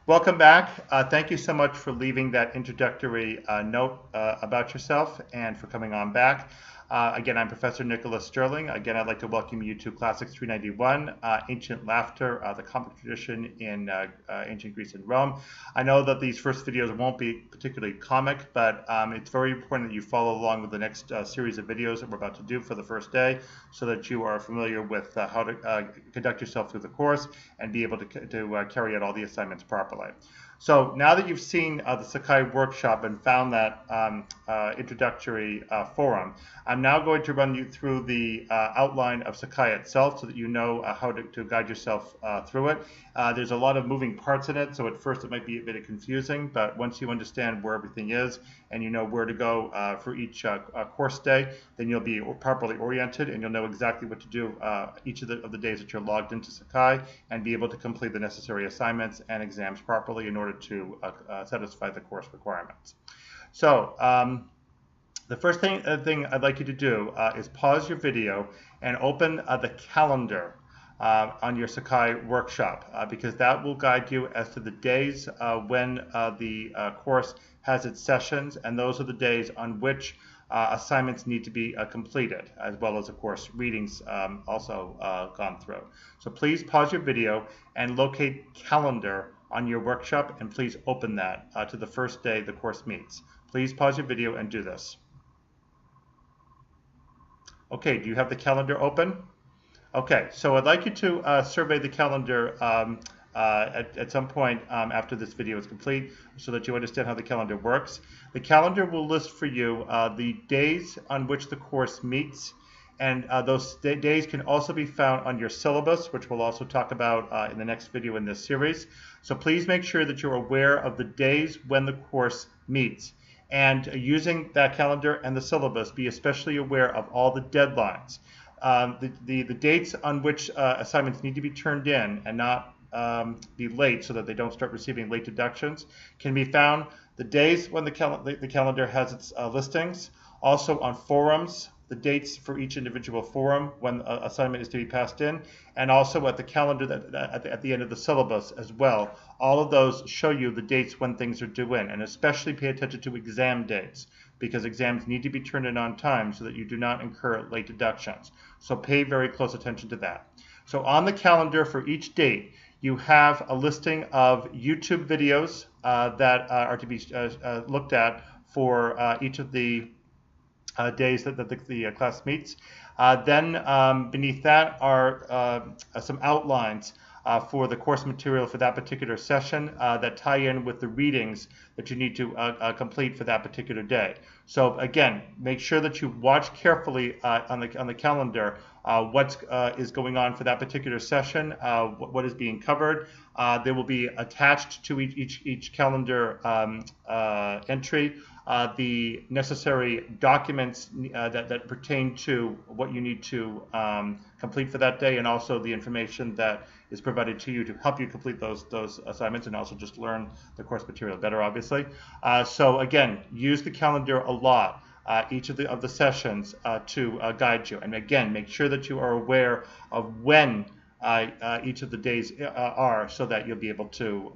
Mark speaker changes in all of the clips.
Speaker 1: Welcome back. Thank you so much for leaving that introductory note about yourself and for coming on back. Again, I'm Professor Nicholas Sterling. Again, I'd like to welcome you to Classics 391, Ancient Laughter, the comic tradition in ancient Greece and Rome. I know that these first videos won't be particularly comic, but it's very important that you follow along with the next series of videos that we're about to do for the first day so that you are familiar with how to conduct yourself through the course and be able to carry out all the assignments properly. So now that you've seen the Sakai workshop and found that introductory forum, I'm now going to run you through the outline of Sakai itself so that you know how to guide yourself through it. There's a lot of moving parts in it, so at first it might be a bit confusing, but once you understand where everything is and you know where to go for each course day, then you'll be properly oriented and you'll know exactly what to do each of the days that you're logged into Sakai and be able to complete the necessary assignments and exams properly in order to satisfy the course requirements. So the first thing I'd like you to do is pause your video and open the calendar on your Sakai workshop because that will guide you as to the days when the course has its sessions, and those are the days on which assignments need to be completed, as well as, of course, readings also gone through. So please pause your video and locate calendar on your workshop, and please open that to the first day the course meets. Please pause your video and do this. Okay, do you have the calendar open? Okay, so I'd like you to survey the calendar at some point after this video is complete so that you understand how the calendar works. The calendar will list for you the days on which the course meets, and those days can also be found on your syllabus, which we'll also talk about in the next video in this series. So please make sure that you're aware of the days when the course meets. And using that calendar and the syllabus, be especially aware of all the deadlines. The dates on which assignments need to be turned in and not be late so that they don't start receiving late deductions can be found the days when the calendar has its listings, also on forums, the dates for each individual forum when an assignment is to be passed in, and also at the calendar at the end of the syllabus as well. All of those show you the dates when things are due in, and especially pay attention to exam dates because exams need to be turned in on time so that you do not incur late deductions. So pay very close attention to that. So on the calendar for each date, you have a listing of YouTube videos that are to be looked at for each of the days that the class meets. Then beneath that are some outlines for the course material for that particular session that tie in with the readings that you need to complete for that particular day. So again, make sure that you watch carefully on the calendar what is going on for that particular session, what is being covered. There will be attached to each calendar entry the necessary documents that pertain to what you need to complete for that day, and also the information that is provided to you to help you complete those assignments and also just learn the course material better, obviously. So again, use the calendar a lot. Each of the sessions to guide you, and again, make sure that you are aware of when each of the days are, so that you'll be able to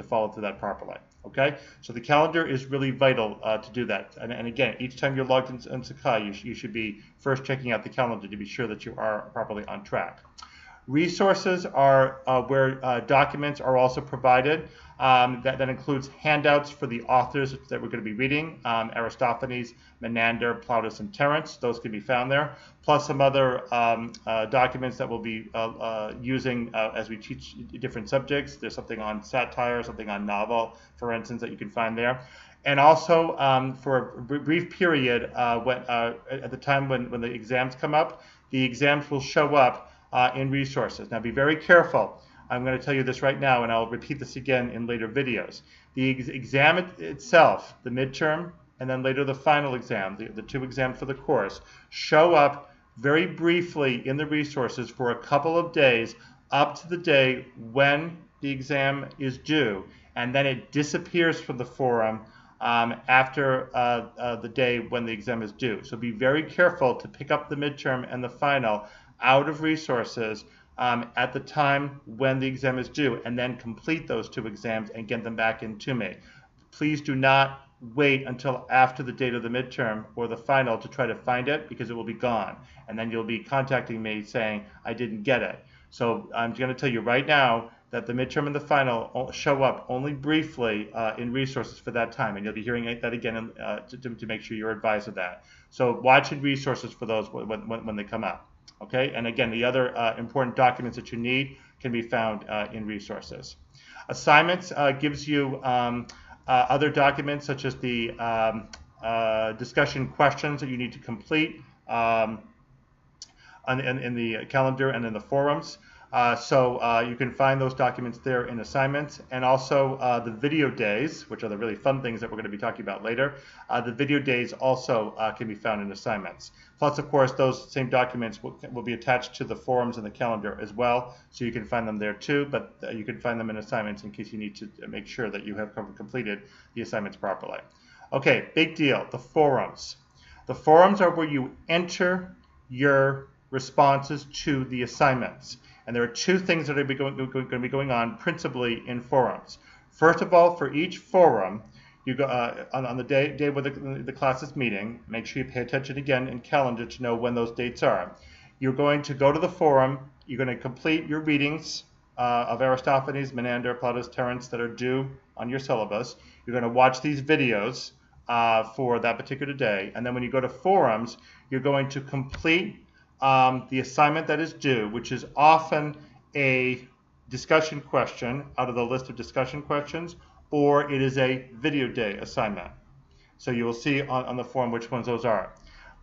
Speaker 1: follow through that properly. Okay, so the calendar is really vital to do that. And again, each time you're logged in Sakai, you should be first checking out the calendar to be sure that you are properly on track. Resources are where documents are also provided. That includes handouts for the authors that we're going to be reading, Aristophanes, Menander, Plautus, and Terence. Those can be found there, plus some other documents that we'll be using as we teach different subjects. There's something on satire, something on novel, for instance, that you can find there. And also for a brief period, at the time when the exams come up, the exams will show up in resources. Now be very careful. I'm going to tell you this right now, and I'll repeat this again in later videos. The exam itself, the midterm, and then later the final exam, the two exams for the course, show up very briefly in the resources for a couple of days up to the day when the exam is due, and then it disappears from the forum after the day when the exam is due. So be very careful to pick up the midterm and the final out of resources at the time when the exam is due, and then complete those 2 exams and get them back in to me. Please do not wait until after the date of the midterm or the final to try to find it, because it will be gone. And then you'll be contacting me saying, I didn't get it. So I'm going to tell you right now that the midterm and the final show up only briefly in resources for that time. And you'll be hearing that again to make sure you're advised of that. So watch in resources for those when they come up. Okay? And again, the other important documents that you need can be found in resources. Assignments gives you other documents such as the discussion questions that you need to complete in the calendar and in the forums. So you can find those documents there in assignments, and also the video days, which are the really fun things that we're going to be talking about later. The video days also can be found in assignments. Plus, of course, those same documents will be attached to the forums and the calendar as well, so you can find them there too, but you can find them in assignments in case you need to make sure that you have completed the assignments properly. Okay, big deal, the forums. The forums are where you enter your responses to the assignments. And there are 2 things that are going to be going on principally in forums. First of all, for each forum, you go on the day where the class is meeting. Make sure you pay attention again in calendar to know when those dates are. You're going to go to the forum. You're going to complete your readings of Aristophanes, Menander, Plautus, Terence that are due on your syllabus. You're going to watch these videos for that particular day. And then when you go to forums, you're going to complete the assignment that is due, which is often a discussion question out of the list of discussion questions, or it is a video day assignment. So you will see on the form which ones those are.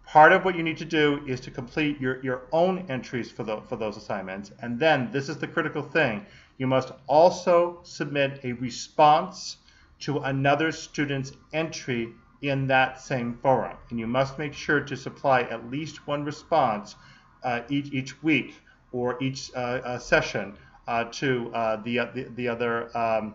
Speaker 1: Part of what you need to do is to complete your own entries for those assignments, and then this is the critical thing. You must also submit a response to another student's entry in that same forum, and you must make sure to supply at least 1 response each week or each session to the other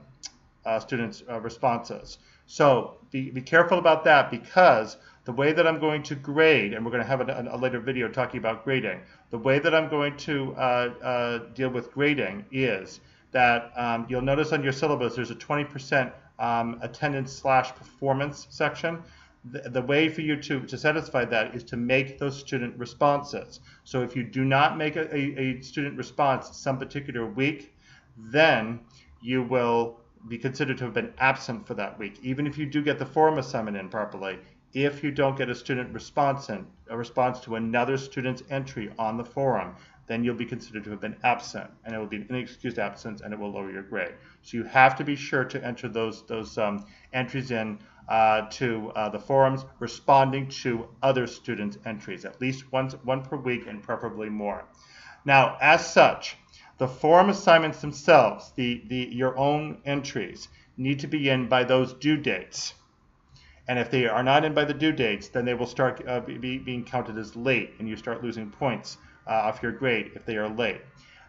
Speaker 1: students' responses. So be careful about that, because the way that I'm going to grade, and we're going to have a later video talking about grading, the way that I'm going to deal with grading is that you'll notice on your syllabus there's a 20% attendance/performance section. The way for you to satisfy that is to make those student responses. So if you do not make a student response some particular week, then you will be considered to have been absent for that week. Even if you do get the forum assignment in properly, if you don't get a student response a response to another student's entry on the forum, then you'll be considered to have been absent, and it will be an inexcused absence, and it will lower your grade. So you have to be sure to enter those entries in to the forums, responding to other students' entries, at least one per week, and preferably more. Now, as such, the forum assignments themselves, your own entries, need to be in by those due dates. And if they are not in by the due dates, then they will start being counted as late, and you start losing points off your grade if they are late.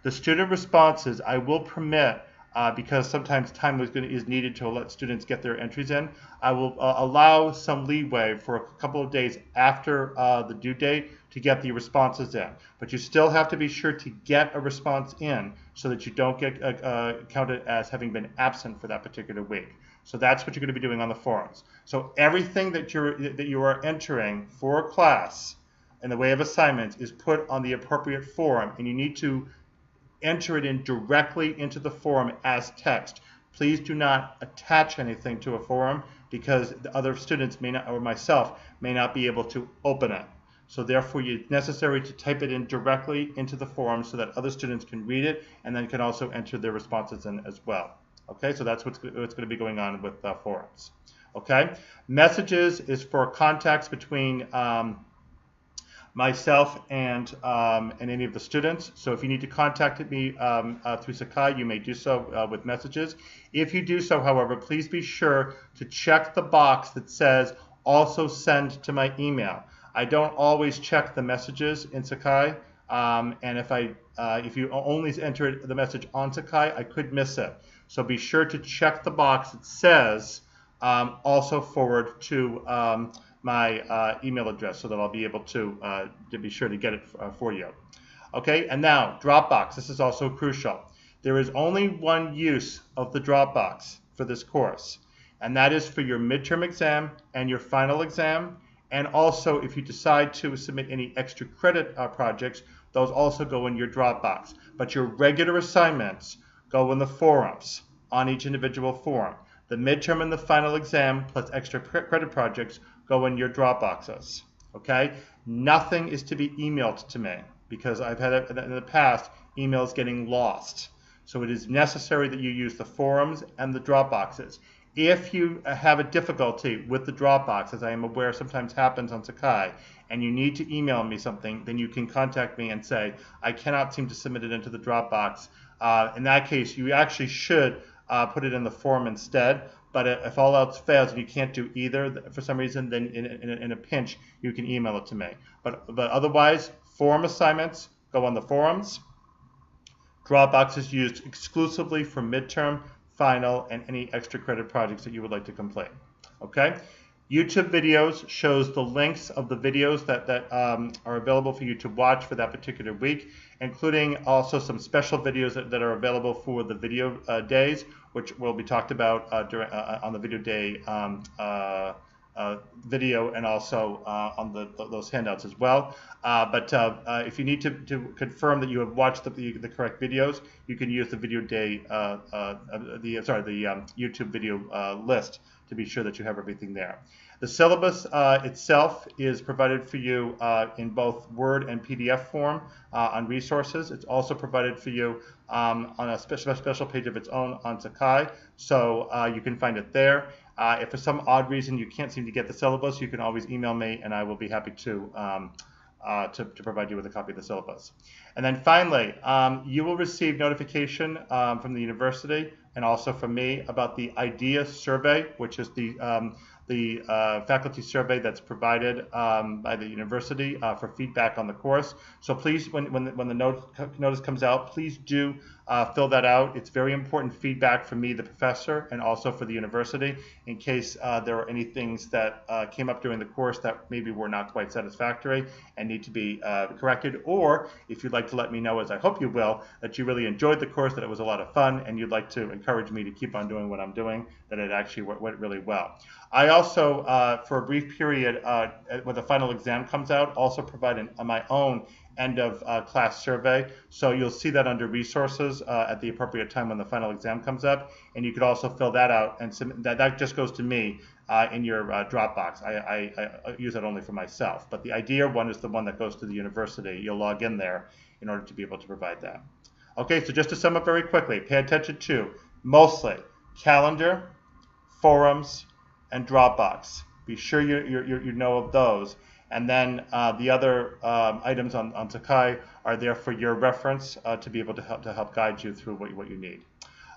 Speaker 1: The student responses I will permit, because sometimes time is needed to let students get their entries in. I will allow some leeway for a couple of days after the due date to get the responses in. But you still have to be sure to get a response in so that you don't get counted as having been absent for that particular week. So that's what you're going to be doing on the forums. So everything that you are entering for a class in the way of assignments is put on the appropriate forum, and you need to enter it in directly into the forum as text. Please do not attach anything to a forum, because the other students may not, or myself, may not be able to open it. So therefore, it's necessary to type it in directly into the forum so that other students can read it and then can also enter their responses in as well. Okay, so that's what's going to be going on with forums. Okay, messages is for contacts between myself and any of the students. So if you need to contact me through Sakai, you may do so with messages. If you do so, however, please be sure to check the box that says also send to my email. I don't always check the messages in Sakai, and if you only enter the message on Sakai, I could miss it. So be sure to check the box that says also forward to my email address, so that I'll be able to be sure to get it for you. Okay, and now Dropbox. This is also crucial. There is only one use of the Dropbox for this course, and that is for your midterm exam and your final exam. And also, if you decide to submit any extra credit projects, those also go in your Dropbox. But your regular assignments go in the forums on each individual forum. The midterm and the final exam plus extra credit projects go in your Dropboxes. Okay? Nothing is to be emailed to me because I've had it in the past, emails getting lost. So it is necessary that you use the forums and the Dropboxes. If you have a difficulty with the Dropbox, as I am aware sometimes happens on Sakai, and you need to email me something, then you can contact me and say, I cannot seem to submit it into the Dropbox. In that case, you actually should put it in the forum instead. But if all else fails and you can't do either for some reason, then in a pinch, you can email it to me. But otherwise, forum assignments go on the forums. Dropbox is used exclusively for midterm, final, and any extra credit projects that you would like to complete. Okay? YouTube videos shows the links of the videos that are available for you to watch for that particular week, including also some special videos that are available for the video days, which will be talked about on the video day video and also on those handouts as well. But if you need to confirm that you have watched the correct videos, you can use the video day, the YouTube video list to be sure that you have everything there. The syllabus itself is provided for you in both Word and PDF form on resources. It's also provided for you on a special page of its own on Sakai, so you can find it there. If for some odd reason you can't seem to get the syllabus, you can always email me and I will be happy to provide you with a copy of the syllabus. And then finally, you will receive notification from the university and also from me about the IDEA survey, which is the faculty survey that's provided by the university for feedback on the course. So please, when the notice comes out, please do fill that out. It's very important feedback for me, the professor, and also for the university in case there are any things that came up during the course that maybe were not quite satisfactory and need to be corrected. Or if you'd like to let me know, as I hope you will, that you really enjoyed the course, that it was a lot of fun, and you'd like to encourage me to keep on doing what I'm doing, that it actually went really well. I also, for a brief period, when the final exam comes out, also provide my own end of class survey. So you'll see that under resources at the appropriate time when the final exam comes up. And you could also fill that out and submit. That just goes to me in your Dropbox. I use that only for myself. But the IDEA one is the one that goes to the university. You'll log in there in order to be able to provide that. Okay, so just to sum up very quickly, pay attention to mostly calendar, forums, and Dropbox. Be sure you know of those. And then the other items on Sakai are there for your reference to be able to help guide you through what you need.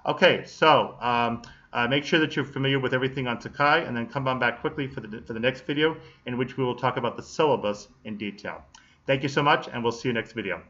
Speaker 1: Okay, so make sure that you're familiar with everything on Sakai, and then come on back quickly for the next video, in which we will talk about the syllabus in detail. Thank you so much, and we'll see you next video.